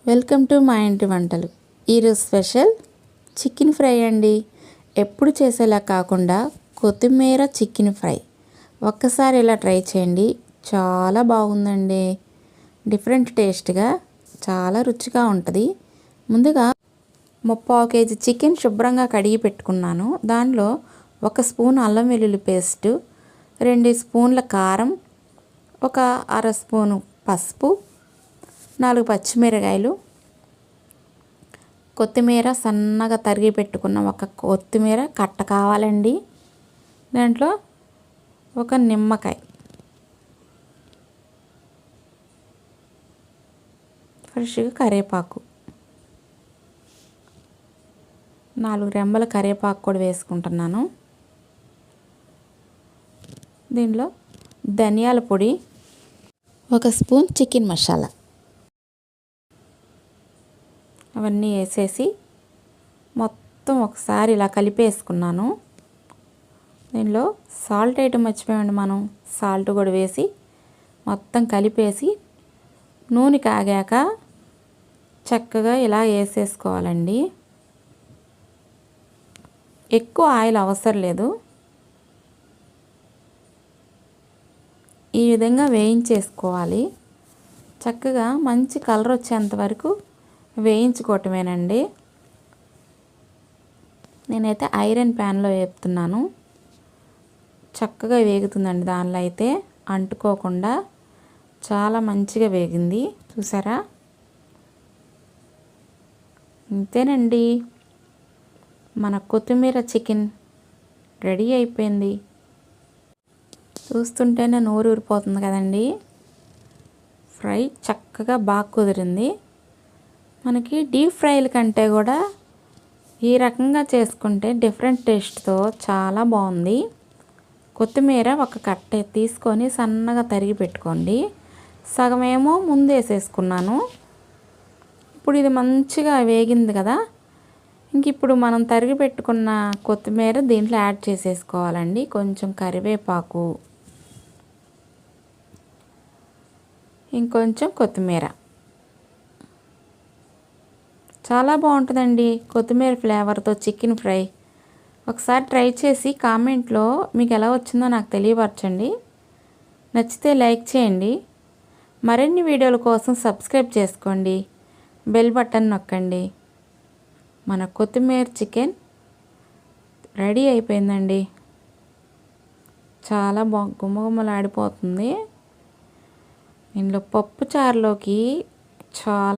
Welcome to మా ఇంటి వంటలు. ఈరోజు స్పెషల్ చికెన్ ఫ్రై అండి. ఎప్పుడు చేసేలా కాకుండా కొత్తిమీర చికెన్ ఫ్రై. ఒక్కసారి ఇలా ట్రై చేయండి, చాలా బాగుందండి. డిఫరెంట్ టేస్ట్గా చాలా రుచిగా ఉంటుంది. ముందుగా 3/4 కేజీ చికెన్ శుభ్రంగా కడిగి పెట్టుకున్నాను. దానిలో 1 స్పూన్ అల్లం వెల్లుల్లి పేస్టు, 2 స్పూన్ల కారం, 1/2 స్పూను పసుపు, 4 పచ్చిమిరకాయలు, కొత్తిమీర సన్నగా తరిగి పెట్టుకున్న ఒక కొత్తిమీర కట్ట కావాలండి. దాంట్లో 1 నిమ్మకాయ, ఫ్రెష్గా కరివేపాకు, 4 రెమ్మల కరివేపాకు కూడా వేసుకుంటున్నాను. దీనిలో ధనియాల పొడి, 1 స్పూన్ చికెన్ మసాలా, అవన్నీ వేసేసి మొత్తం ఒకసారి ఇలా కలిపేసుకున్నాను. దీనిలో సాల్ట్ ఐటమ్ మర్చిపోయామండి, మనం సాల్ట్ కూడా వేసి మొత్తం కలిపేసి నూనె కాగాక చక్కగా ఇలా వేసేసుకోవాలండి. ఎక్కువ ఆయిల్ అవసరం లేదు. ఈ విధంగా వేయించేసుకోవాలి. చక్కగా మంచి కలర్ వచ్చేంత వరకు వేయించుకోవటమేనండి. నేనైతే ఐరన్ ప్యాన్లో వేపుతున్నాను. చక్కగా వేగుతుందండి. దానిలో అయితే అంటుకోకుండా చాలా మంచిగా వేగింది, చూసారా? ఇంతేనండి, మన కొత్తిమీర చికెన్ రెడీ అయిపోయింది. చూస్తుంటేనే నోరు ఊరిపోతుంది కదండి. ఫ్రై చక్కగా బాగా కుదిరింది. మనకి డీప్ ఫ్రైల కంటే కూడా ఈ రకంగా చేసుకుంటే డిఫరెంట్ టేస్ట్తో చాలా బాగుంది. కొత్తిమీర 1 కట్ట తీసుకొని సన్నగా తరిగి పెట్టుకోండి. సగమేమో ముందు వేసేసుకున్నాను. ఇప్పుడు ఇది మంచిగా వేగింది కదా, ఇంక ఇప్పుడు మనం తరిగి పెట్టుకున్న కొత్తిమీర దీంట్లో యాడ్ చేసేసుకోవాలండి. కొంచెం కరివేపాకు, ఇంకొంచెం కొత్తిమీర. చాలా బాగుంటుందండి కొత్తిమీర ఫ్లేవర్తో చికెన్ ఫ్రై. ఒకసారి ట్రై చేసి కామెంట్లో మీకు ఎలా వచ్చిందో నాకు తెలియపరచండి. నచ్చితే లైక్ చేయండి. మరిన్ని వీడియోల కోసం సబ్స్క్రైబ్ చేసుకోండి, బెల్ బటన్ నొక్కండి. మన కొత్తిమీర చికెన్ రెడీ అయిపోయిందండి. చాలా గుమగుమలాడిపోతుంది. ఇందులో పప్పు చారులోకి చాలా